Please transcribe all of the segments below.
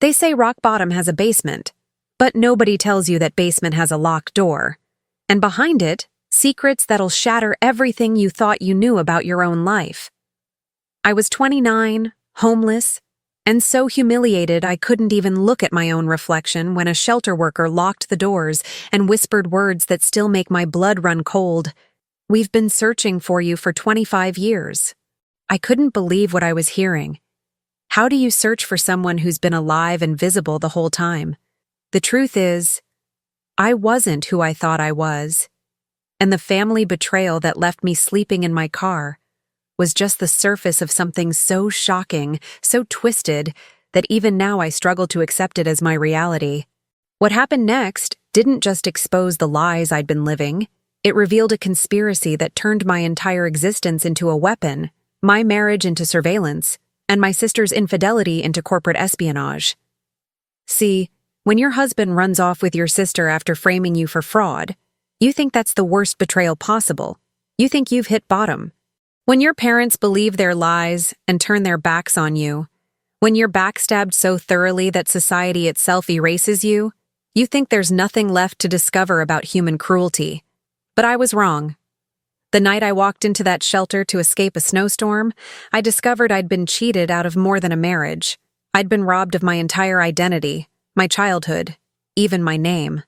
They say rock bottom has a basement, but nobody tells you that basement has a locked door. And behind it, secrets that'll shatter everything you thought you knew about your own life. I was 29, homeless, and so humiliated I couldn't even look at my own reflection when a shelter worker locked the doors and whispered words that still make my blood run cold. "We've been searching for you for 25 years. I couldn't believe what I was hearing. How do you search for someone who's been alive and visible the whole time? The truth is, I wasn't who I thought I was, and the family betrayal that left me sleeping in my car was just the surface of something so shocking, so twisted, that even now I struggle to accept it as my reality. What happened next didn't just expose the lies I'd been living, it revealed a conspiracy that turned my entire existence into a weapon, my marriage into surveillance, and my sister's infidelity into corporate espionage. See, when your husband runs off with your sister after framing you for fraud, you think that's the worst betrayal possible. You think you've hit bottom. When your parents believe their lies and turn their backs on you, when you're backstabbed so thoroughly that society itself erases you, you think there's nothing left to discover about human cruelty. But I was wrong. The night I walked into that shelter to escape a snowstorm, I discovered I'd been cheated out of more than a marriage. I'd been robbed of my entire identity, my childhood, even my name.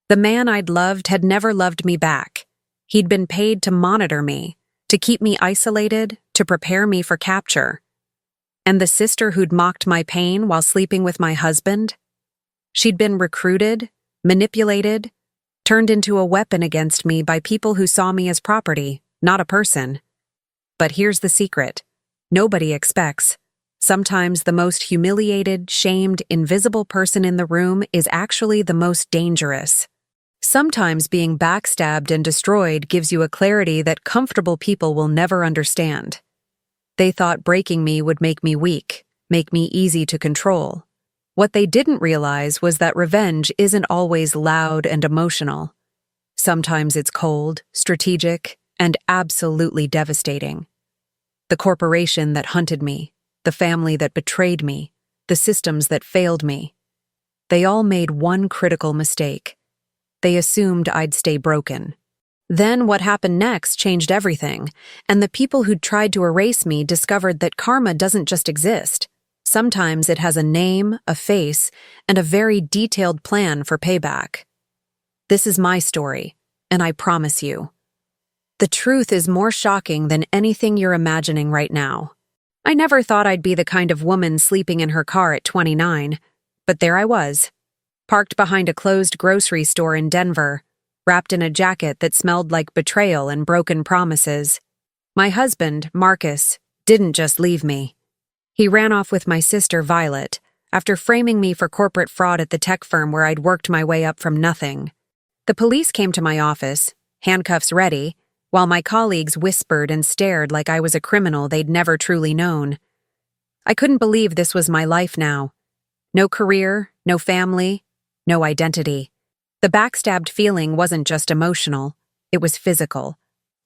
The man I'd loved had never loved me back. He'd been paid to monitor me, to keep me isolated, to prepare me for capture. And the sister who'd mocked my pain while sleeping with my husband? She'd been recruited, manipulated, turned into a weapon against me by people who saw me as property, not a person. But here's the secret. Nobody expects. Sometimes the most humiliated, shamed, invisible person in the room is actually the most dangerous. Sometimes being backstabbed and destroyed gives you a clarity that comfortable people will never understand. They thought breaking me would make me weak, make me easy to control. What they didn't realize was that revenge isn't always loud and emotional. Sometimes it's cold, strategic, and absolutely devastating. The corporation that hunted me, the family that betrayed me, the systems that failed me, they all made one critical mistake. They assumed I'd stay broken. Then what happened next changed everything, and the people who'd tried to erase me discovered that karma doesn't just exist. Sometimes it has a name, a face, and a very detailed plan for payback. This is my story, and I promise you, the truth is more shocking than anything you're imagining right now. I never thought I'd be the kind of woman sleeping in her car at 29, but there I was, parked behind a closed grocery store in Denver, wrapped in a jacket that smelled like betrayal and broken promises. My husband, Marcus, didn't just leave me. He ran off with my sister, Violet, after framing me for corporate fraud at the tech firm where I'd worked my way up from nothing. The police came to my office, handcuffs ready, while my colleagues whispered and stared like I was a criminal they'd never truly known. I couldn't believe this was my life now. No career, no family, no identity. The backstabbed feeling wasn't just emotional, it was physical,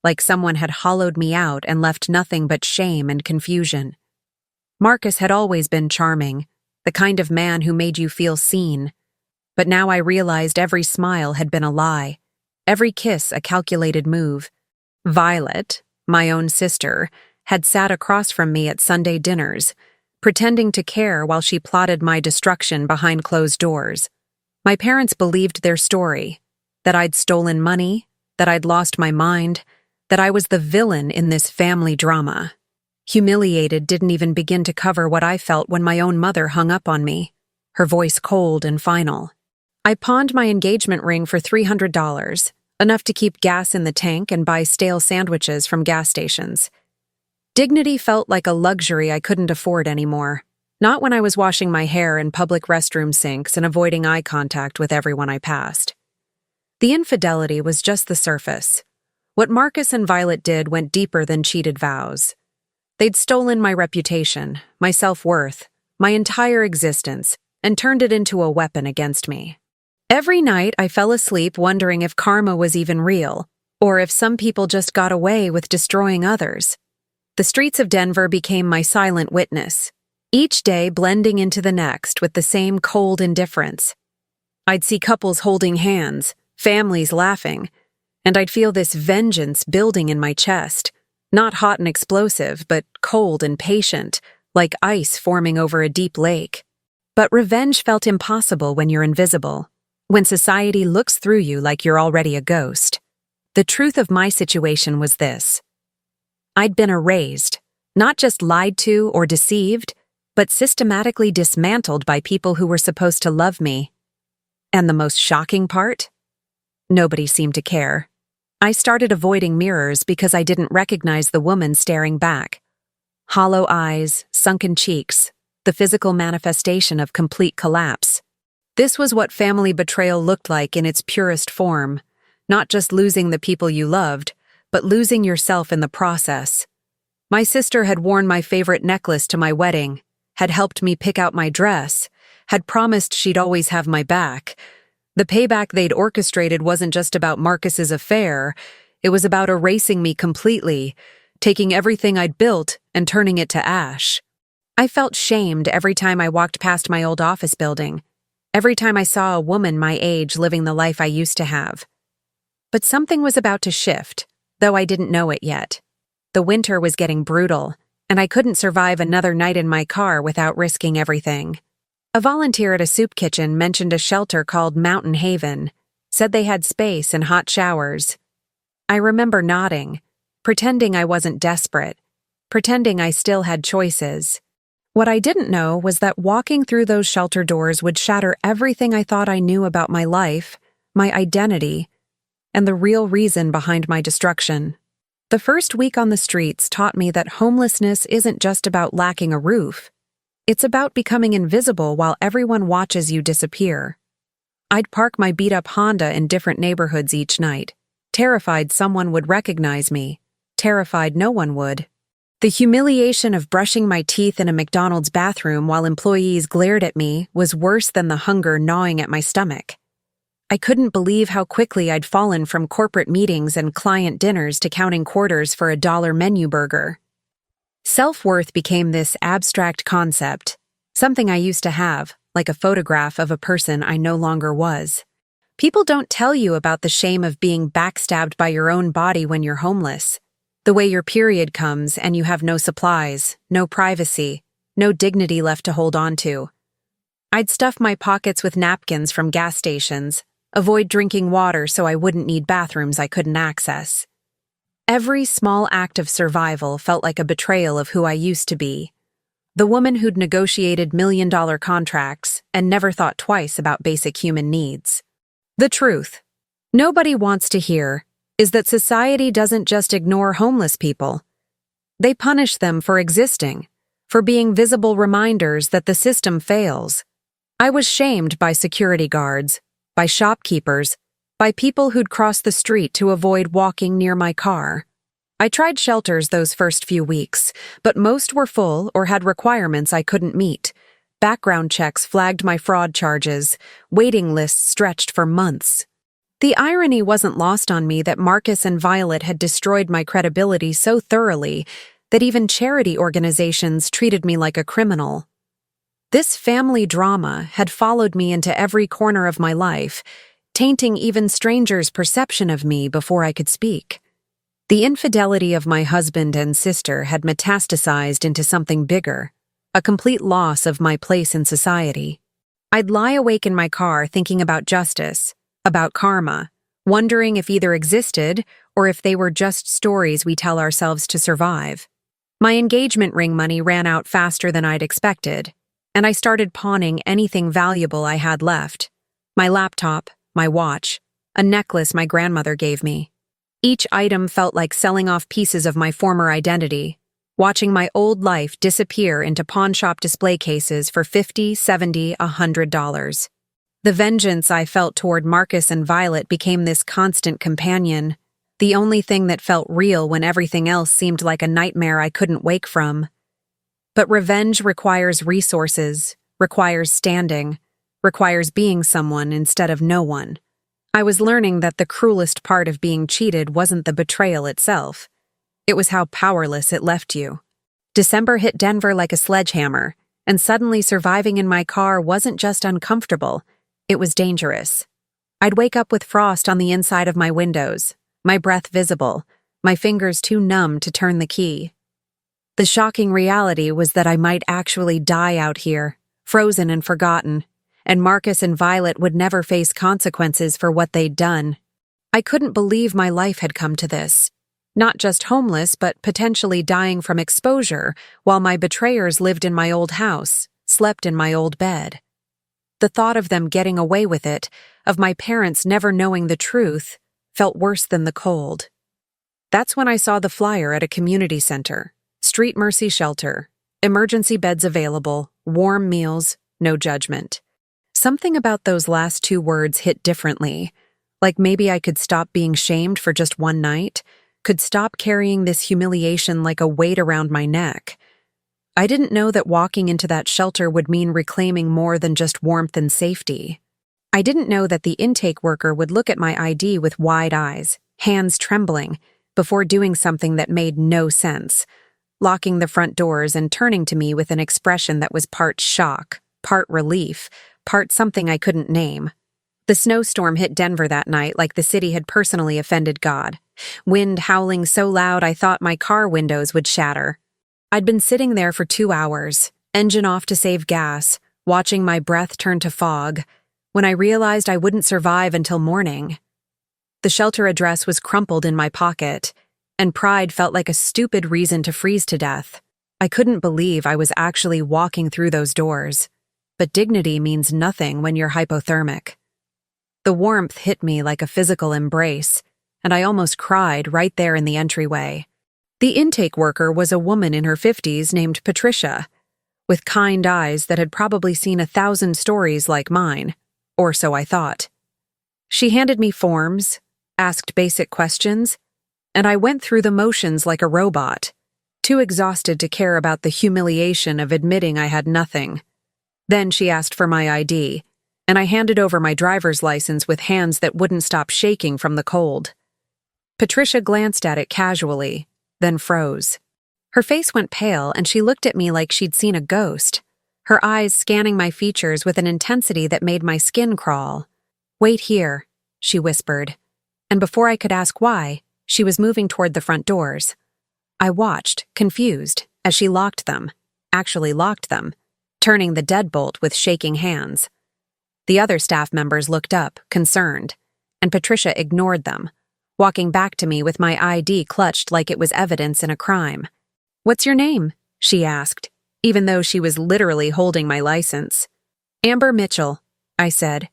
like someone had hollowed me out and left nothing but shame and confusion. Marcus had always been charming, the kind of man who made you feel seen. But now I realized every smile had been a lie, every kiss a calculated move. Violet, my own sister, had sat across from me at Sunday dinners, pretending to care while she plotted my destruction behind closed doors. My parents believed their story, that I'd stolen money, that I'd lost my mind, that I was the villain in this family drama. Humiliated didn't even begin to cover what I felt when my own mother hung up on me, her voice cold and final. I pawned my engagement ring for $300, enough to keep gas in the tank and buy stale sandwiches from gas stations. Dignity felt like a luxury I couldn't afford anymore, not when I was washing my hair in public restroom sinks and avoiding eye contact with everyone I passed. The infidelity was just the surface. What Marcus and Violet did went deeper than cheated vows. They'd stolen my reputation, my self-worth, my entire existence, and turned it into a weapon against me. Every night I fell asleep wondering if karma was even real, or if some people just got away with destroying others. The streets of Denver became my silent witness. each day blending into the next with the same cold indifference. I'd see couples holding hands, families laughing, and I'd feel this vengeance building in my chest, not hot and explosive, but cold and patient, like ice forming over a deep lake. But revenge felt impossible when you're invisible, when society looks through you like you're already a ghost. The truth of my situation was this. I'd been erased, not just lied to or deceived, but systematically dismantled by people who were supposed to love me. And the most shocking part? Nobody seemed to care. I started avoiding mirrors because I didn't recognize the woman staring back. Hollow eyes, sunken cheeks, the physical manifestation of complete collapse. This was what family betrayal looked like in its purest form, not just losing the people you loved, but losing yourself in the process. My sister had worn my favorite necklace to my wedding, had helped me pick out my dress, had promised she'd always have my back. The payback they'd orchestrated wasn't just about Marcus's affair, it was about erasing me completely, taking everything I'd built and turning it to ash. I felt shamed every time I walked past my old office building, every time I saw a woman my age living the life I used to have. But something was about to shift, though I didn't know it yet. The winter was getting brutal, and I couldn't survive another night in my car without risking everything. A volunteer at a soup kitchen mentioned a shelter called Mountain Haven, said they had space and hot showers. I remember nodding, pretending I wasn't desperate, pretending I still had choices. What I didn't know was that walking through those shelter doors would shatter everything I thought I knew about my life, my identity, and the real reason behind my destruction. The first week on the streets taught me that homelessness isn't just about lacking a roof. It's about becoming invisible while everyone watches you disappear. I'd park my beat-up Honda in different neighborhoods each night, terrified someone would recognize me, terrified no one would. The humiliation of brushing my teeth in a McDonald's bathroom while employees glared at me was worse than the hunger gnawing at my stomach. I couldn't believe how quickly I'd fallen from corporate meetings and client dinners to counting quarters for a $1 menu burger. Self-worth became this abstract concept, something I used to have, like a photograph of a person I no longer was. People don't tell you about the shame of being backstabbed by your own body when you're homeless. The way your period comes and you have no supplies, no privacy, no dignity left to hold on to. I'd stuff my pockets with napkins from gas stations, avoid drinking water so I wouldn't need bathrooms I couldn't access. Every small act of survival felt like a betrayal of who I used to be. The woman who'd negotiated million-dollar contracts and never thought twice about basic human needs. The truth, nobody wants to hear, is that society doesn't just ignore homeless people. They punish them for existing, for being visible reminders that the system fails. I was shamed by security guards, by shopkeepers, by people who'd cross the street to avoid walking near my car. I tried shelters those first few weeks, but most were full or had requirements I couldn't meet. Background checks flagged my fraud charges, waiting lists stretched for months. The irony wasn't lost on me that Marcus and Violet had destroyed my credibility so thoroughly that even charity organizations treated me like a criminal. This family drama had followed me into every corner of my life, tainting even strangers' perception of me before I could speak. The infidelity of my husband and sister had metastasized into something bigger, a complete loss of my place in society. I'd lie awake in my car thinking about justice, about karma, wondering if either existed or if they were just stories we tell ourselves to survive. My engagement ring money ran out faster than I'd expected, and I started pawning anything valuable I had left. My laptop, my watch, a necklace my grandmother gave me. Each item felt like selling off pieces of my former identity, watching my old life disappear into pawnshop display cases for $50, $70, $100. The vengeance I felt toward Marcus and Violet became this constant companion, the only thing that felt real when everything else seemed like a nightmare I couldn't wake from. But revenge requires resources, requires standing, requires being someone instead of no one. I was learning that the cruelest part of being cheated wasn't the betrayal itself. It was how powerless it left you. December hit Denver like a sledgehammer, and suddenly surviving in my car wasn't just uncomfortable, it was dangerous. I'd wake up with frost on the inside of my windows, my breath visible, my fingers too numb to turn the key. The shocking reality was that I might actually die out here, frozen and forgotten, and Marcus and Violet would never face consequences for what they'd done. I couldn't believe my life had come to this. Not just homeless, but potentially dying from exposure, while my betrayers lived in my old house, slept in my old bed. The thought of them getting away with it, of my parents never knowing the truth, felt worse than the cold. That's when I saw the flyer at a community center. Street Mercy Shelter. Emergency beds available, warm meals, no judgment. Something about those last two words hit differently. Like maybe I could stop being shamed for just one night, could stop carrying this humiliation like a weight around my neck. I didn't know that walking into that shelter would mean reclaiming more than just warmth and safety. I didn't know that the intake worker would look at my ID with wide eyes, hands trembling, before doing something that made no sense, locking the front doors and turning to me with an expression that was part shock, part relief, part something I couldn't name. The snowstorm hit Denver that night like the city had personally offended God. Wind howling so loud I thought my car windows would shatter. I'd been sitting there for 2 hours, engine off to save gas, watching my breath turn to fog, when I realized I wouldn't survive until morning. The shelter address was crumpled in my pocket, and pride felt like a stupid reason to freeze to death. I couldn't believe I was actually walking through those doors. But dignity means nothing when you're hypothermic. The warmth hit me like a physical embrace, and I almost cried right there in the entryway. The intake worker was a woman in her 50s named Patricia, with kind eyes that had probably seen 1,000 stories like mine, or so I thought. She handed me forms, asked basic questions, and I went through the motions like a robot, too exhausted to care about the humiliation of admitting I had nothing. Then she asked for my ID, and I handed over my driver's license with hands that wouldn't stop shaking from the cold. Patricia glanced at it casually, then froze. Her face went pale, and she looked at me like she'd seen a ghost, her eyes scanning my features with an intensity that made my skin crawl. "Wait here," she whispered, and before I could ask why, she was moving toward the front doors. I watched, confused, as she actually locked them, turning the deadbolt with shaking hands. The other staff members looked up, concerned, and Patricia ignored them, walking back to me with my ID clutched like it was evidence in a crime. "What's your name?" she asked, even though she was literally holding my license. "Amber Mitchell," I said,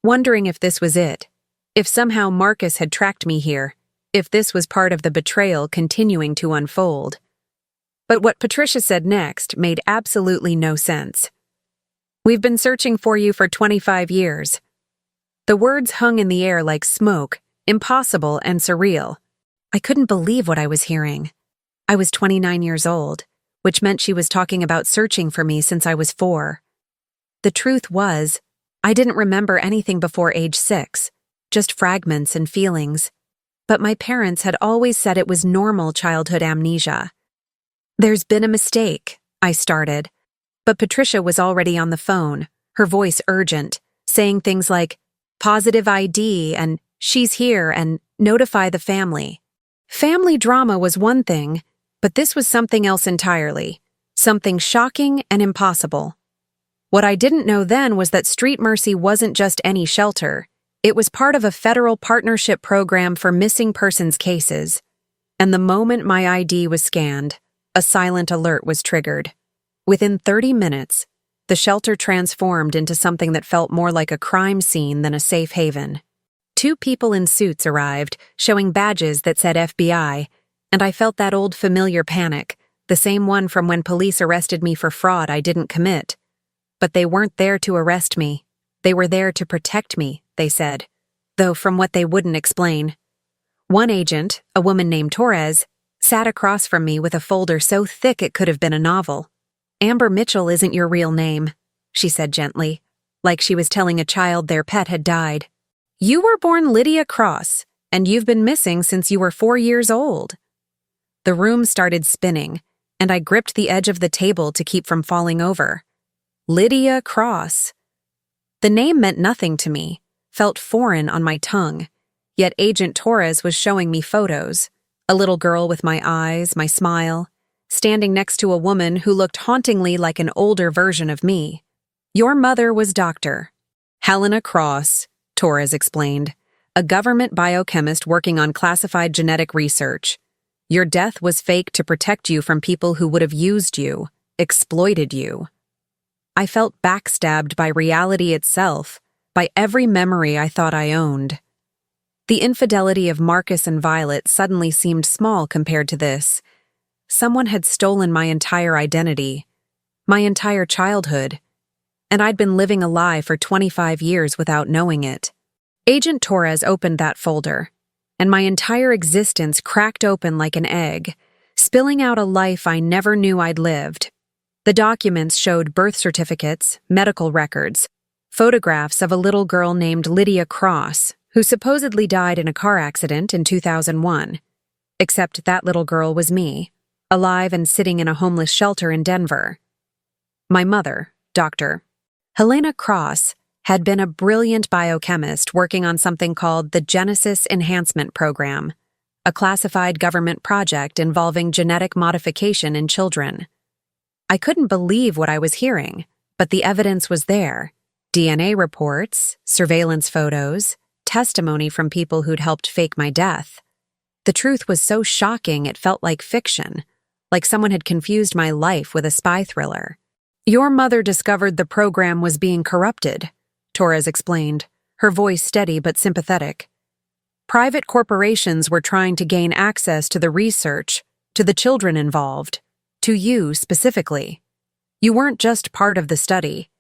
wondering if this was it, if somehow Marcus had tracked me here, if this was part of the betrayal continuing to unfold. But what Patricia said next made absolutely no sense. "We've been searching for you for 25 years. The words hung in the air like smoke, impossible and surreal. I couldn't believe what I was hearing. I was 29 years old, which meant she was talking about searching for me since I was 4. The truth was, I didn't remember anything before age 6, just fragments and feelings. But my parents had always said it was normal childhood amnesia. "There's been a mistake," I started. But Patricia was already on the phone, her voice urgent, saying things like, "Positive ID," and "She's here," and "Notify the family." Family drama was one thing, but this was something else entirely, something shocking and impossible. What I didn't know then was that Street Mercy wasn't just any shelter. It was part of a federal partnership program for missing persons cases. And the moment my ID was scanned, a silent alert was triggered. Within 30 minutes, the shelter transformed into something that felt more like a crime scene than a safe haven. 2 people in suits arrived, showing badges that said FBI, and I felt that old familiar panic, the same one from when police arrested me for fraud I didn't commit. But they weren't there to arrest me. They were there to protect me, they said, though from what they wouldn't explain. One agent, a woman named Torres, sat across from me with a folder so thick it could have been a novel. "Amber Mitchell isn't your real name," she said gently, like she was telling a child their pet had died. "You were born Lydia Cross, and you've been missing since you were 4 years old." The room started spinning, and I gripped the edge of the table to keep from falling over. Lydia Cross. The name meant nothing to me, felt foreign on my tongue, yet Agent Torres was showing me photos. A little girl with my eyes, my smile, standing next to a woman who looked hauntingly like an older version of me. Your mother was Dr. Helena Cross, Torres explained, a government biochemist working on classified genetic research. Your death was faked to protect you from people who would have used you, exploited you. I felt backstabbed by reality itself, by every memory I thought I owned. The infidelity of Marcus and Violet suddenly seemed small compared to this. Someone had stolen my entire identity, my entire childhood, and I'd been living a lie for 25 years without knowing it. Agent Torres opened that folder, and my entire existence cracked open like an egg, spilling out a life I never knew I'd lived. The documents showed birth certificates, medical records, photographs of a little girl named Lydia Cross, who supposedly died in a car accident in 2001. Except that little girl was me, alive and sitting in a homeless shelter in Denver. My mother, Dr. Helena Cross, had been a brilliant biochemist working on something called the Genesis Enhancement Program, a classified government project involving genetic modification in children. I couldn't believe what I was hearing, but the evidence was there. DNA reports, surveillance photos, testimony from people who'd helped fake my death. The truth was so shocking it felt like fiction, like someone had confused my life with a spy thriller. Your mother discovered the program was being corrupted, Torres explained, her voice steady but sympathetic. Private corporations were trying to gain access to the research, to the children involved, to you specifically. You weren't just part of the study.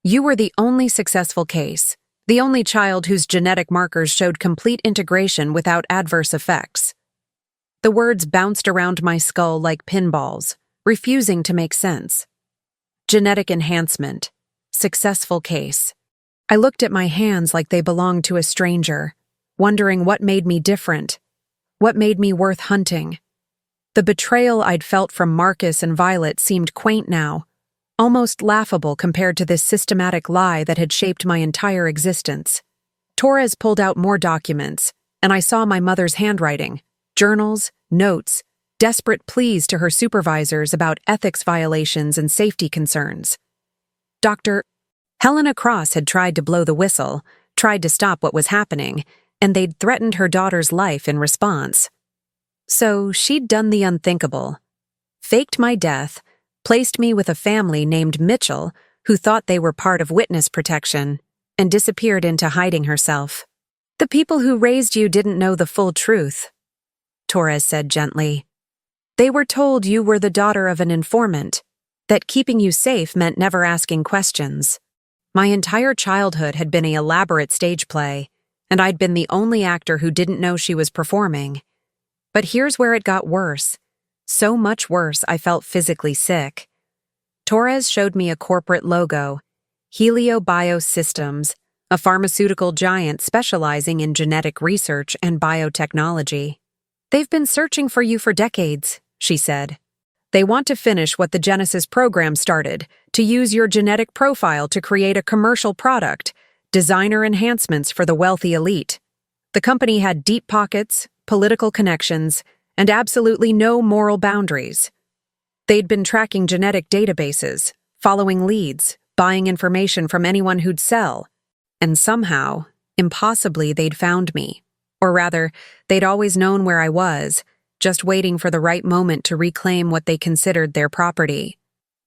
You were the only successful case, the only child whose genetic markers showed complete integration without adverse effects. The words bounced around my skull like pinballs, refusing to make sense. Genetic enhancement. Successful case. I looked at my hands like they belonged to a stranger, wondering what made me different, what made me worth hunting. The betrayal I'd felt from Marcus and Violet seemed quaint now, almost laughable compared to this systematic lie that had shaped my entire existence. Torres pulled out more documents, and I saw my mother's handwriting, journals, notes, desperate pleas to her supervisors about ethics violations and safety concerns. Dr. Helena Cross had tried to blow the whistle, tried to stop what was happening, and they'd threatened her daughter's life in response. So she'd done the unthinkable. Faked my death, placed me with a family named Mitchell who thought they were part of witness protection, and disappeared into hiding herself. The people who raised you didn't know the full truth, Torres said gently. They were told you were the daughter of an informant, that keeping you safe meant never asking questions. My entire childhood had been an elaborate stage play, and I'd been the only actor who didn't know she was performing. But here's where it got worse. So much worse I felt physically sick. Torres showed me a corporate logo, Helio Biosystems, a pharmaceutical giant specializing in genetic research and biotechnology. They've been searching for you for decades, she said. They want to finish what the Genesis program started, to use your genetic profile to create a commercial product, designer enhancements for the wealthy elite. The company had deep pockets, political connections, and absolutely no moral boundaries. They'd been tracking genetic databases, following leads, buying information from anyone who'd sell. And somehow, impossibly, they'd found me. Or rather, they'd always known where I was, just waiting for the right moment to reclaim what they considered their property.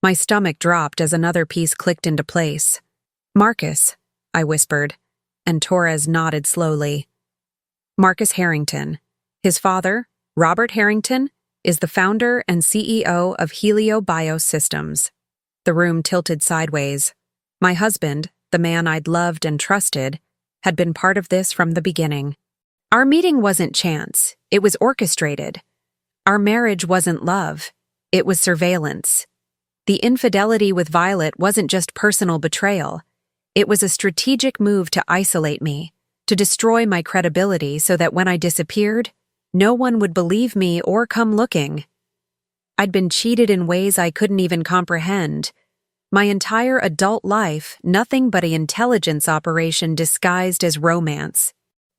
My stomach dropped as another piece clicked into place. Marcus, I whispered, and Torres nodded slowly. Marcus Harrington. His father, Robert Harrington, is the founder and CEO of Helio Biosystems. The room tilted sideways. My husband, the man I'd loved and trusted, had been part of this from the beginning. Our meeting wasn't chance, it was orchestrated. Our marriage wasn't love, it was surveillance. The infidelity with Violet wasn't just personal betrayal, it was a strategic move to isolate me, to destroy my credibility so that when I disappeared, no one would believe me or come looking. I'd been cheated in ways I couldn't even comprehend. My entire adult life, nothing but an intelligence operation disguised as romance.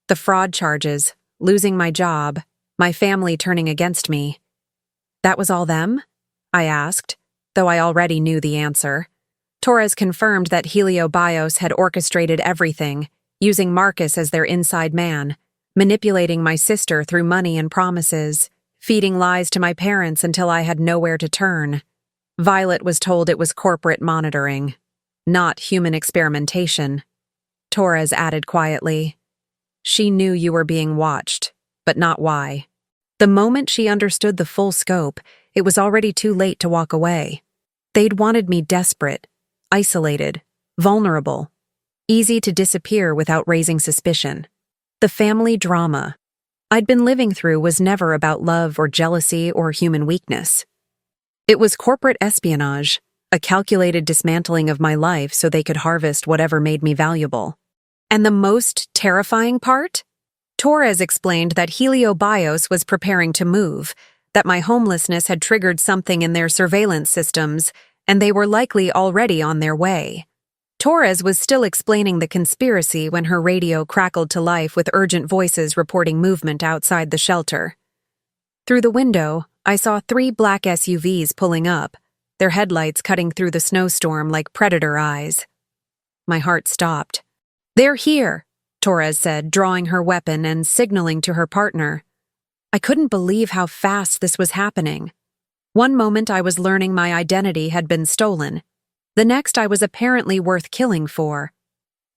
The fraud charges, losing my job, my family turning against me. That was all them? I asked, though I already knew the answer. Torres confirmed that Heliobios had orchestrated everything, using Marcus as their inside man, manipulating my sister through money and promises, feeding lies to my parents until I had nowhere to turn. Violet was told it was corporate monitoring, not human experimentation. Torres added quietly. She knew you were being watched, but not why. The moment she understood the full scope, it was already too late to walk away. They'd wanted me desperate, isolated, vulnerable, easy to disappear without raising suspicion. The family drama I'd been living through was never about love or jealousy or human weakness. It was corporate espionage, a calculated dismantling of my life so they could harvest whatever made me valuable. And the most terrifying part? Torres explained that Heliobios was preparing to move, that my homelessness had triggered something in their surveillance systems, and they were likely already on their way. Torres was still explaining the conspiracy when her radio crackled to life with urgent voices reporting movement outside the shelter. Through the window, I saw 3 black SUVs pulling up, their headlights cutting through the snowstorm like predator eyes. My heart stopped. "They're here," Torres said, drawing her weapon and signaling to her partner. I couldn't believe how fast this was happening. One moment I was learning my identity had been stolen. The next I was apparently worth killing for.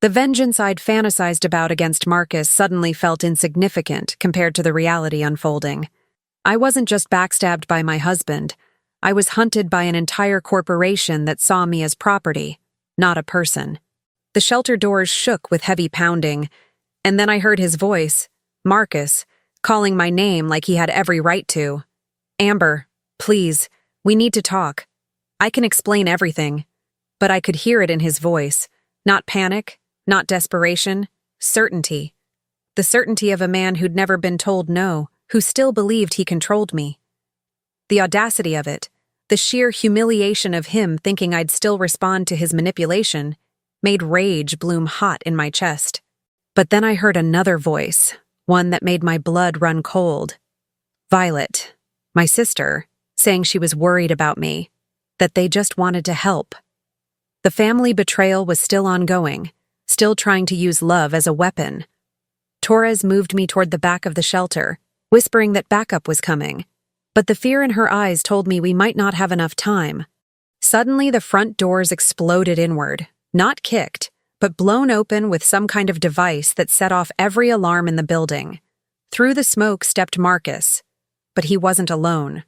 The vengeance I'd fantasized about against Marcus suddenly felt insignificant compared to the reality unfolding. I wasn't just backstabbed by my husband. I was hunted by an entire corporation that saw me as property, not a person. The shelter doors shook with heavy pounding, and then I heard his voice, Marcus, calling my name like he had every right to. "Amber, please, we need to talk. I can explain everything." But I could hear it in his voice. Not panic, not desperation, certainty. The certainty of a man who'd never been told no, who still believed he controlled me. The audacity of it, the sheer humiliation of him thinking I'd still respond to his manipulation, made rage bloom hot in my chest. But then I heard another voice, one that made my blood run cold. Violet, my sister, saying she was worried about me, that they just wanted to help. The family betrayal was still ongoing, still trying to use love as a weapon. Torres moved me toward the back of the shelter, whispering that backup was coming, but the fear in her eyes told me we might not have enough time. Suddenly the front doors exploded inward, not kicked, but blown open with some kind of device that set off every alarm in the building. Through the smoke stepped Marcus, but he wasn't alone.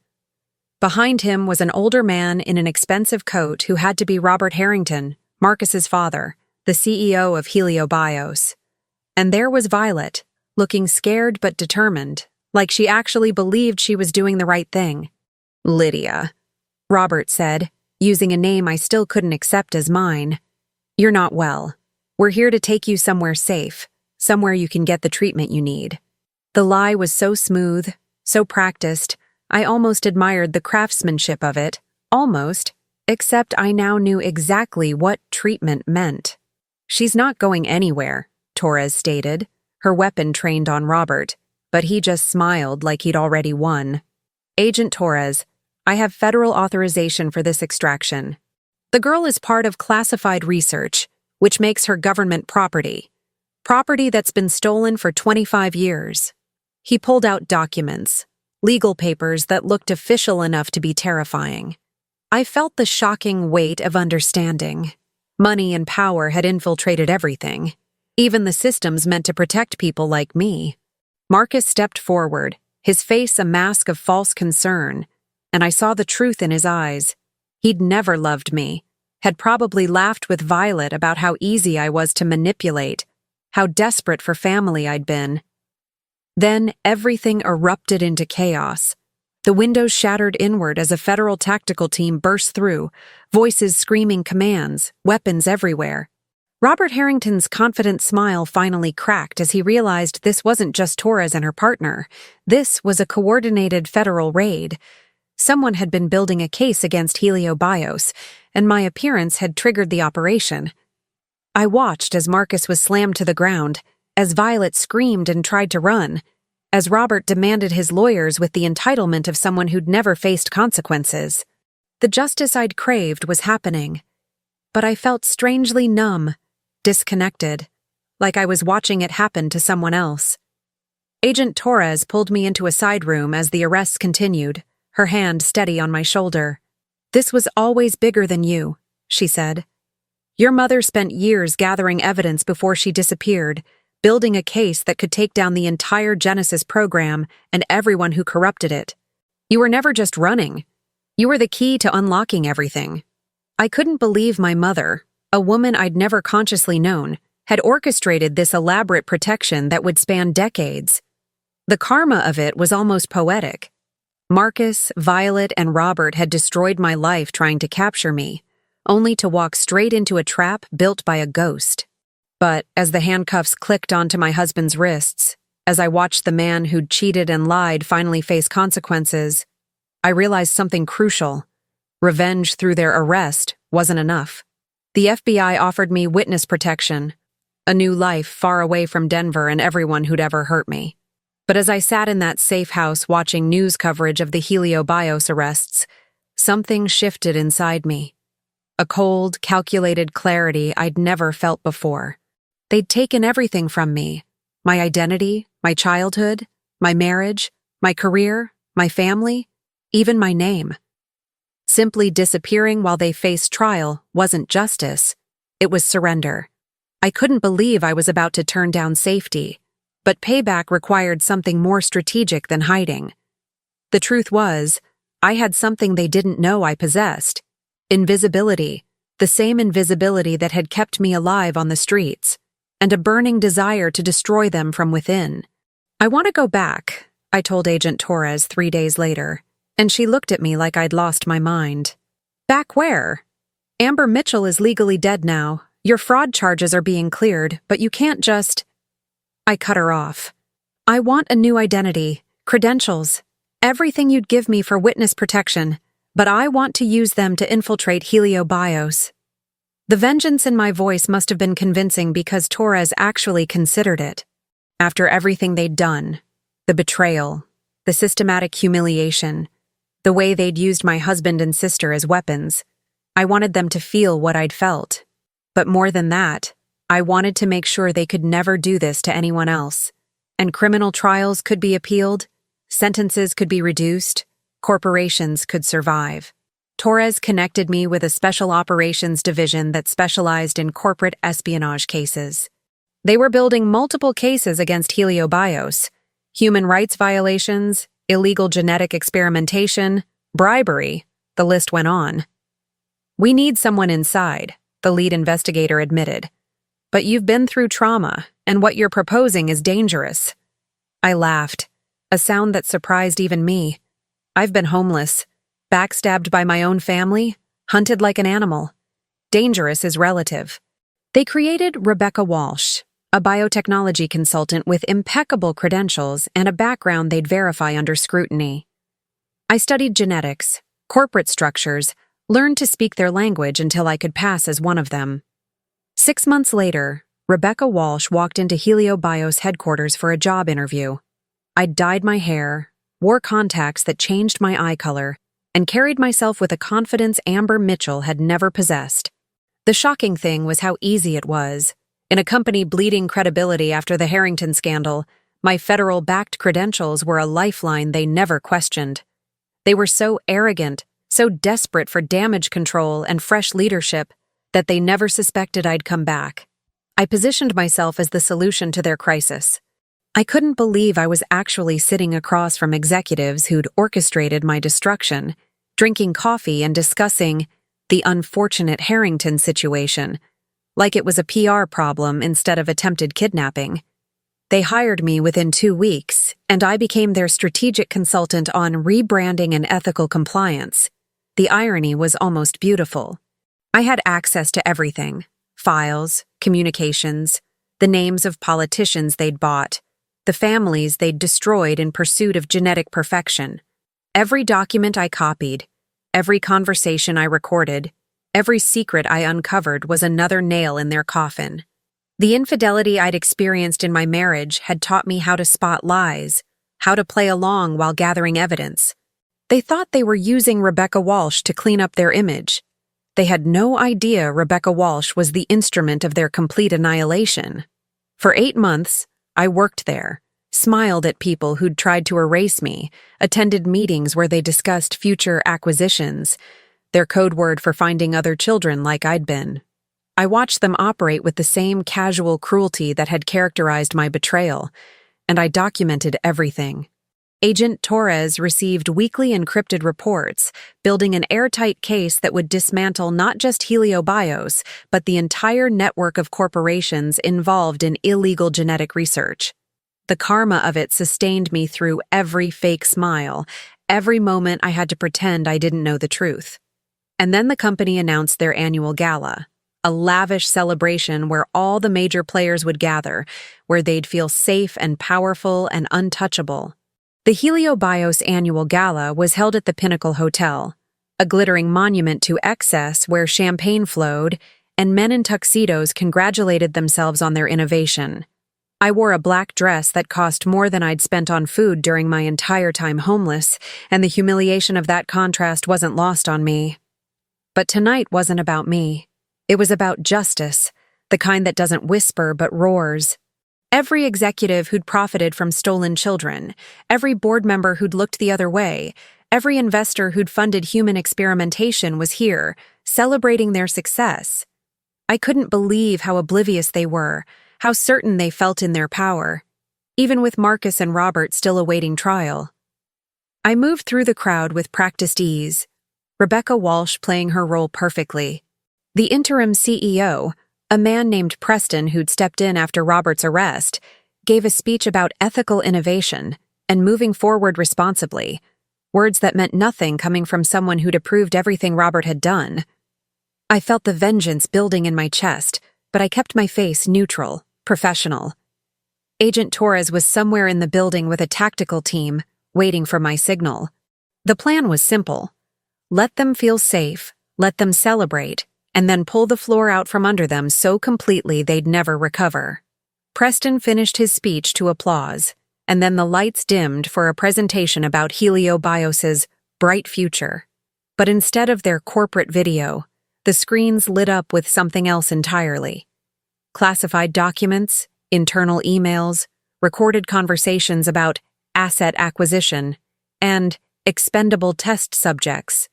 Behind him was an older man in an expensive coat who had to be Robert Harrington, Marcus's father, the CEO of Heliobios. And there was Violet, looking scared but determined, like she actually believed she was doing the right thing. "Lydia," Robert said, using a name I still couldn't accept as mine. "You're not well. We're here to take you somewhere safe, somewhere you can get the treatment you need." The lie was so smooth, so practiced, I almost admired the craftsmanship of it, almost, except I now knew exactly what treatment meant. "She's not going anywhere," Torres stated, her weapon trained on Robert, but he just smiled like he'd already won. "Agent Torres, I have federal authorization for this extraction. The girl is part of classified research, which makes her government property. Property that's been stolen for 25 years. He pulled out documents, legal papers that looked official enough to be terrifying. I felt the shocking weight of understanding. Money and power had infiltrated everything, even the systems meant to protect people like me. Marcus stepped forward, his face a mask of false concern, and I saw the truth in his eyes. He'd never loved me, had probably laughed with Violet about how easy I was to manipulate, how desperate for family I'd been. Then everything erupted into chaos. The windows shattered inward as a federal tactical team burst through, voices screaming commands, weapons everywhere. Robert Harrington's confident smile finally cracked as he realized this wasn't just Torres and her partner. This was a coordinated federal raid. Someone had been building a case against Heliobios, and my appearance had triggered the operation. I watched as Marcus was slammed to the ground, as Violet screamed and tried to run, as Robert demanded his lawyers with the entitlement of someone who'd never faced consequences. The justice I'd craved was happening, but I felt strangely numb, disconnected, like I was watching it happen to someone else. Agent Torres pulled me into a side room as the arrests continued, her hand steady on my shoulder. "This was always bigger than you," she said. "Your mother spent years gathering evidence before she disappeared, building a case that could take down the entire Genesis program and everyone who corrupted it. You were never just running. You were the key to unlocking everything." I couldn't believe my mother, a woman I'd never consciously known, had orchestrated this elaborate protection that would span decades. The karma of it was almost poetic. Marcus, Violet, and Robert had destroyed my life trying to capture me, only to walk straight into a trap built by a ghost. But as the handcuffs clicked onto my husband's wrists, as I watched the man who'd cheated and lied finally face consequences, I realized something crucial. Revenge through their arrest wasn't enough. The FBI offered me witness protection, a new life far away from Denver and everyone who'd ever hurt me. But as I sat in that safe house watching news coverage of the Heliobios arrests, something shifted inside me. A cold, calculated clarity I'd never felt before. They'd taken everything from me: my identity, my childhood, my marriage, my career, my family, even my name. Simply disappearing while they faced trial wasn't justice, it was surrender. I couldn't believe I was about to turn down safety, but payback required something more strategic than hiding. The truth was, I had something they didn't know I possessed: invisibility, the same invisibility that had kept me alive on the streets, and a burning desire to destroy them from within. "I want to go back," I told Agent Torres 3 days later, and she looked at me like I'd lost my mind. "Back where? Amber Mitchell is legally dead now. Your fraud charges are being cleared, but you can't just—" I cut her off. "I want a new identity, credentials, everything you'd give me for witness protection, but I want to use them to infiltrate Heliobios." The vengeance in my voice must have been convincing because Torres actually considered it. After everything they'd done, the betrayal, the systematic humiliation, the way they'd used my husband and sister as weapons, I wanted them to feel what I'd felt. But more than that, I wanted to make sure they could never do this to anyone else, and criminal trials could be appealed, sentences could be reduced, corporations could survive. Torres connected me with a special operations division that specialized in corporate espionage cases. They were building multiple cases against Heliobios: human rights violations, illegal genetic experimentation, bribery, the list went on. "We need someone inside," the lead investigator admitted. "But you've been through trauma, and what you're proposing is dangerous." I laughed, a sound that surprised even me. I've been homeless, backstabbed by my own family, hunted like an animal. Dangerous is relative. They created Rebecca Walsh, a biotechnology consultant with impeccable credentials and a background they'd verify under scrutiny. I studied genetics, corporate structures, learned to speak their language until I could pass as one of them. 6 months later, Rebecca Walsh walked into Heliobios headquarters for a job interview. I'd dyed my hair, wore contacts that changed my eye color, and carried myself with a confidence Amber Mitchell had never possessed. The shocking thing was how easy it was. In a company bleeding credibility after the Harrington scandal, my federal-backed credentials were a lifeline they never questioned. They were so arrogant, so desperate for damage control and fresh leadership, that they never suspected I'd come back. I positioned myself as the solution to their crisis. I couldn't believe I was actually sitting across from executives who'd orchestrated my destruction, drinking coffee and discussing the unfortunate Harrington situation, like it was a PR problem instead of attempted kidnapping. They hired me within 2 weeks, and I became their strategic consultant on rebranding and ethical compliance. The irony was almost beautiful. I had access to everything: files, communications, the names of politicians they'd bought, the families they'd destroyed in pursuit of genetic perfection. Every document I copied, every conversation I recorded, every secret I uncovered was another nail in their coffin. The infidelity I'd experienced in my marriage had taught me how to spot lies, how to play along while gathering evidence. They thought they were using Rebecca Walsh to clean up their image. They had no idea Rebecca Walsh was the instrument of their complete annihilation. For 8 months, I worked there, smiled at people who'd tried to erase me, attended meetings where they discussed future acquisitions, their code word for finding other children like I'd been. I watched them operate with the same casual cruelty that had characterized my betrayal, and I documented everything. Agent Torres received weekly encrypted reports, building an airtight case that would dismantle not just HelioBios, but the entire network of corporations involved in illegal genetic research. The karma of it sustained me through every fake smile, every moment I had to pretend I didn't know the truth. And then the company announced their annual gala, a lavish celebration where all the major players would gather, where they'd feel safe and powerful and untouchable. The HelioBios annual gala was held at the Pinnacle Hotel, a glittering monument to excess where champagne flowed and men in tuxedos congratulated themselves on their innovation. I wore a black dress that cost more than I'd spent on food during my entire time homeless, and the humiliation of that contrast wasn't lost on me. But tonight wasn't about me. It was about justice, the kind that doesn't whisper but roars. Every executive who'd profited from stolen children, every board member who'd looked the other way, every investor who'd funded human experimentation was here, celebrating their success. I couldn't believe how oblivious they were, how certain they felt in their power, even with Marcus and Robert still awaiting trial. I moved through the crowd with practiced ease, Rebecca Walsh playing her role perfectly. The interim CEO, a man named Preston who'd stepped in after Robert's arrest, gave a speech about ethical innovation and moving forward responsibly, words that meant nothing coming from someone who'd approved everything Robert had done. I felt the vengeance building in my chest, but I kept my face neutral, professional. Agent Torres was somewhere in the building with a tactical team, waiting for my signal. The plan was simple. Let them feel safe, let them celebrate, and then pull the floor out from under them so completely they'd never recover. Preston finished his speech to applause, and then the lights dimmed for a presentation about HelioBios' bright future. But instead of their corporate video, the screens lit up with something else entirely. Classified documents, internal emails, recorded conversations about asset acquisition, and expendable test subjects.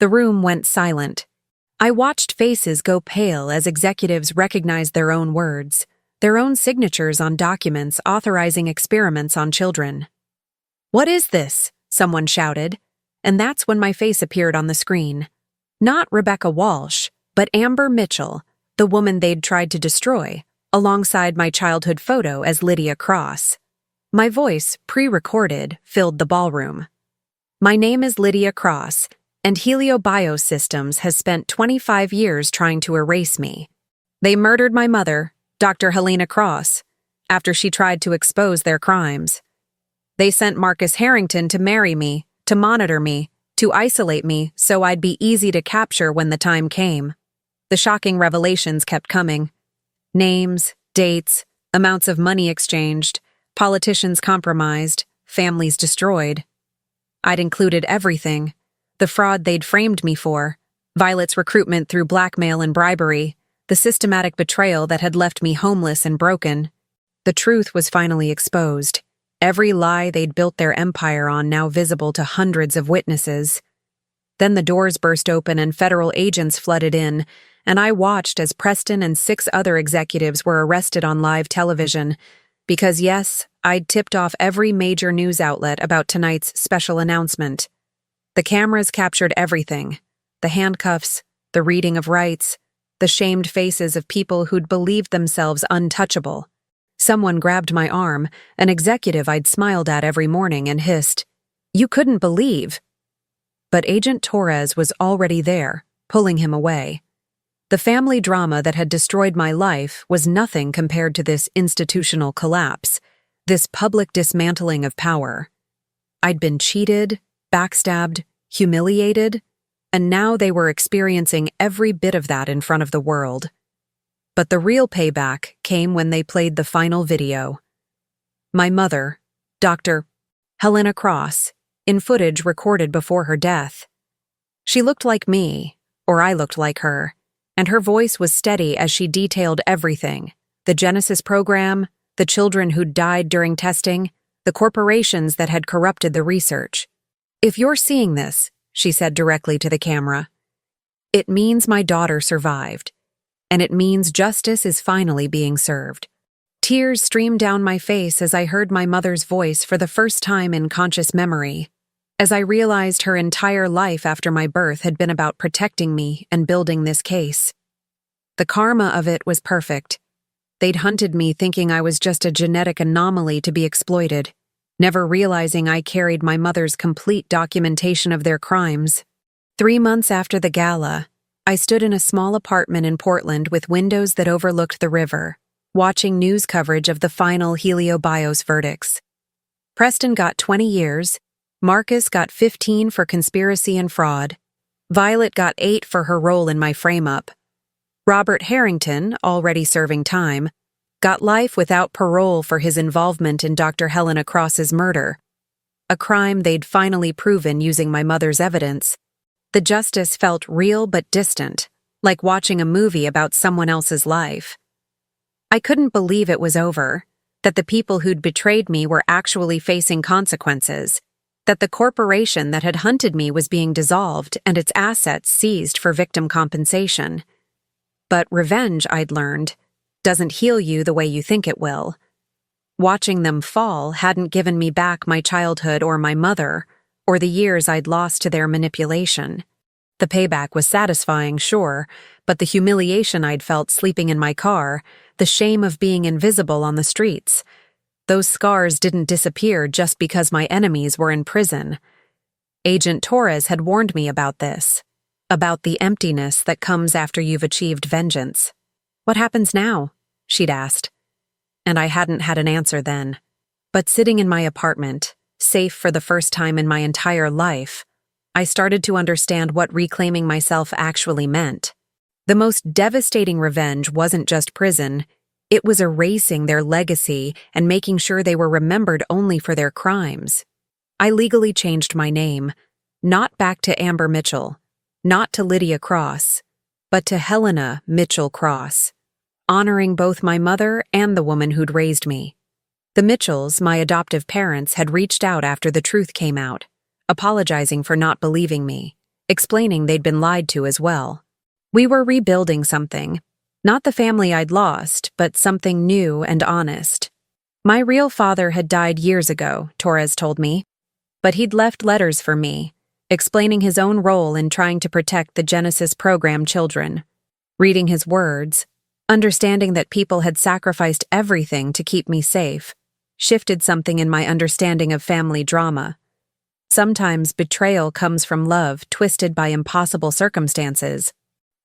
The room went silent. I watched faces go pale as executives recognized their own words, their own signatures on documents authorizing experiments on children. "What is this?" someone shouted, and that's when my face appeared on the screen. Not Rebecca Walsh, but Amber Mitchell, the woman they'd tried to destroy, alongside my childhood photo as Lydia Cross. My voice, pre-recorded, filled the ballroom. "My name is Lydia Cross, and HelioBios Systems has spent 25 years trying to erase me. They murdered my mother, Dr. Helena Cross, after she tried to expose their crimes. They sent Marcus Harrington to marry me, to monitor me, to isolate me so I'd be easy to capture when the time came. The shocking revelations kept coming. Names, dates, amounts of money exchanged, politicians compromised, families destroyed. I'd included everything. The fraud they'd framed me for, Violet's recruitment through blackmail and bribery, the systematic betrayal that had left me homeless and broken. The truth was finally exposed. Every lie they'd built their empire on now visible to hundreds of witnesses. Then the doors burst open and federal agents flooded in, and I watched as Preston and 6 other executives were arrested on live television. Because yes, I'd tipped off every major news outlet about tonight's special announcement. The cameras captured everything. The handcuffs, the reading of rights, the shamed faces of people who'd believed themselves untouchable. Someone grabbed my arm, an executive I'd smiled at every morning, and hissed, "You couldn't believe." But Agent Torres was already there, pulling him away. The family drama that had destroyed my life was nothing compared to this institutional collapse, this public dismantling of power. I'd been cheated, backstabbed, humiliated, and now they were experiencing every bit of that in front of the world. But the real payback came when they played the final video. My mother, Dr. Helena Cross, in footage recorded before her death. She looked like me, or I looked like her, and her voice was steady as she detailed everything: the Genesis program, the children who'd died during testing, the corporations that had corrupted the research. "If you're seeing this," she said directly to the camera, "it means my daughter survived, and it means justice is finally being served." Tears streamed down my face as I heard my mother's voice for the first time in conscious memory, as I realized her entire life after my birth had been about protecting me and building this case. The karma of it was perfect. They'd hunted me thinking I was just a genetic anomaly to be exploited, never realizing I carried my mother's complete documentation of their crimes. 3 months after the gala, I stood in a small apartment in Portland with windows that overlooked the river, watching news coverage of the final Heliobios verdicts. Preston got 20 years, Marcus got 15 for conspiracy and fraud, Violet got 8 for her role in my frame-up. Robert Harrington, already serving time, got life without parole for his involvement in Dr. Helena Cross's murder, a crime they'd finally proven using my mother's evidence. The justice felt real but distant, like watching a movie about someone else's life. I couldn't believe it was over, that the people who'd betrayed me were actually facing consequences, that the corporation that had hunted me was being dissolved and its assets seized for victim compensation. But revenge, I'd learned, doesn't heal you the way you think it will. Watching them fall hadn't given me back my childhood or my mother, or the years I'd lost to their manipulation. The payback was satisfying, sure, but the humiliation I'd felt sleeping in my car, the shame of being invisible on the streets, those scars didn't disappear just because my enemies were in prison. Agent Torres had warned me about this, about the emptiness that comes after you've achieved vengeance. "What happens now?" she'd asked. And I hadn't had an answer then. But sitting in my apartment, safe for the first time in my entire life, I started to understand what reclaiming myself actually meant. The most devastating revenge wasn't just prison, it was erasing their legacy and making sure they were remembered only for their crimes. I legally changed my name, not back to Amber Mitchell, not to Lydia Cross, but to Helena Mitchell Cross, honoring both my mother and the woman who'd raised me. The Mitchells, my adoptive parents, had reached out after the truth came out, apologizing for not believing me, explaining they'd been lied to as well. We were rebuilding something, not the family I'd lost, but something new and honest. My real father had died years ago, Torres told me, but he'd left letters for me, explaining his own role in trying to protect the Genesis program children. Reading his words, understanding that people had sacrificed everything to keep me safe, shifted something in my understanding of family drama. Sometimes betrayal comes from love twisted by impossible circumstances.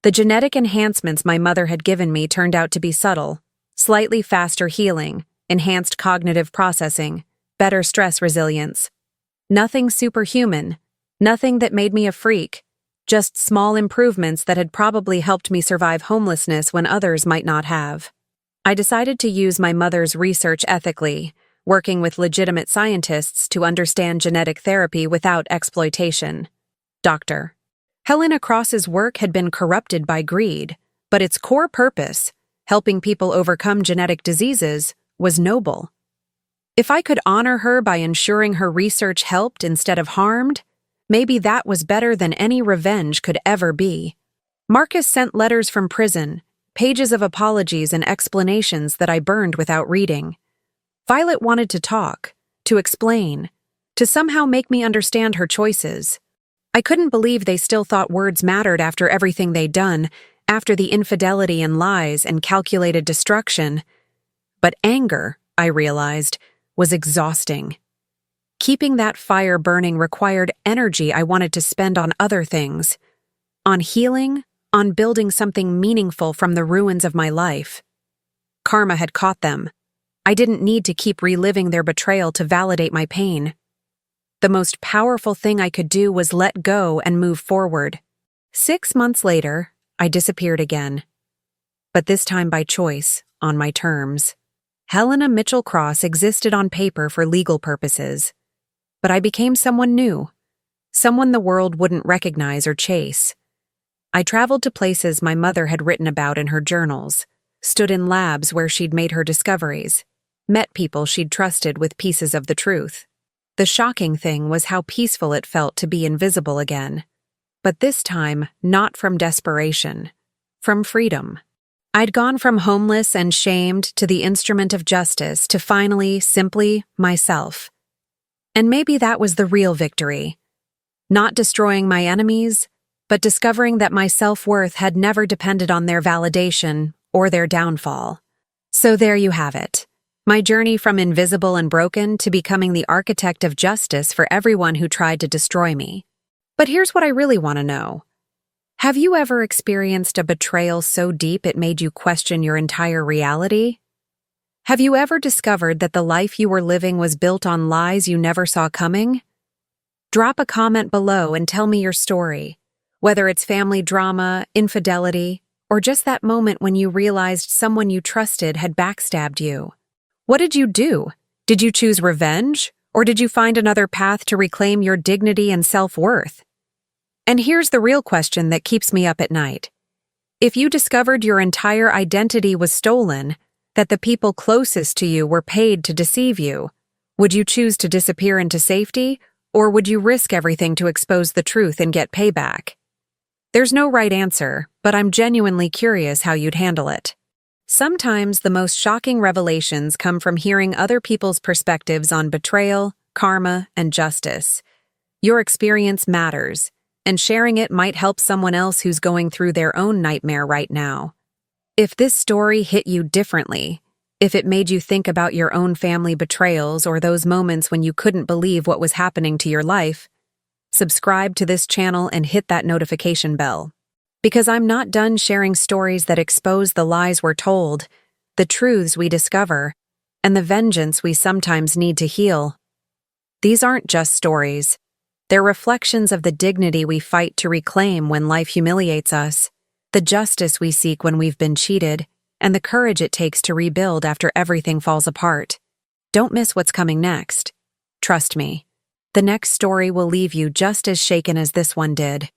The genetic enhancements my mother had given me turned out to be subtle: slightly faster healing, enhanced cognitive processing, better stress resilience. Nothing superhuman, nothing that made me a freak, just small improvements that had probably helped me survive homelessness when others might not have. I decided to use my mother's research ethically, working with legitimate scientists to understand genetic therapy without exploitation. Dr. Helena Cross's work had been corrupted by greed, but its core purpose, helping people overcome genetic diseases, was noble. If I could honor her by ensuring her research helped instead of harmed, maybe that was better than any revenge could ever be. Marcus sent letters from prison, pages of apologies and explanations that I burned without reading. Violet wanted to talk, to explain, to somehow make me understand her choices. I couldn't believe they still thought words mattered after everything they'd done, after the infidelity and lies and calculated destruction. But anger, I realized, was exhausting. Keeping that fire burning required energy I wanted to spend on other things, on healing, on building something meaningful from the ruins of my life. Karma had caught them. I didn't need to keep reliving their betrayal to validate my pain. The most powerful thing I could do was let go and move forward. 6 months later, I disappeared again. But this time by choice, on my terms. Helena Mitchell Cross existed on paper for legal purposes. But I became someone new. Someone the world wouldn't recognize or chase. I traveled to places my mother had written about in her journals, stood in labs where she'd made her discoveries, met people she'd trusted with pieces of the truth. The shocking thing was how peaceful it felt to be invisible again. But this time, not from desperation, from freedom. I'd gone from homeless and shamed to the instrument of justice to finally, simply, myself. And maybe that was the real victory. Not destroying my enemies, but discovering that my self-worth had never depended on their validation or their downfall. So there you have it. My journey from invisible and broken to becoming the architect of justice for everyone who tried to destroy me. But here's what I really want to know. Have you ever experienced a betrayal so deep it made you question your entire reality? Have you ever discovered that the life you were living was built on lies you never saw coming? Drop a comment below and tell me your story, whether it's family drama, infidelity, or just that moment when you realized someone you trusted had backstabbed you. What did you do? Did you choose revenge, or did you find another path to reclaim your dignity and self-worth? And here's the real question that keeps me up at night. If you discovered your entire identity was stolen, that the people closest to you were paid to deceive you, would you choose to disappear into safety, or would you risk everything to expose the truth and get payback? There's no right answer, but I'm genuinely curious how you'd handle it. Sometimes the most shocking revelations come from hearing other people's perspectives on betrayal, karma, and justice. Your experience matters, and sharing it might help someone else who's going through their own nightmare right now. If this story hit you differently, if it made you think about your own family betrayals or those moments when you couldn't believe what was happening to your life, subscribe to this channel and hit that notification bell. Because I'm not done sharing stories that expose the lies we're told, the truths we discover, and the vengeance we sometimes need to heal. These aren't just stories. They're reflections of the dignity we fight to reclaim when life humiliates us, the justice we seek when we've been cheated, and the courage it takes to rebuild after everything falls apart. Don't miss what's coming next. Trust me, the next story will leave you just as shaken as this one did.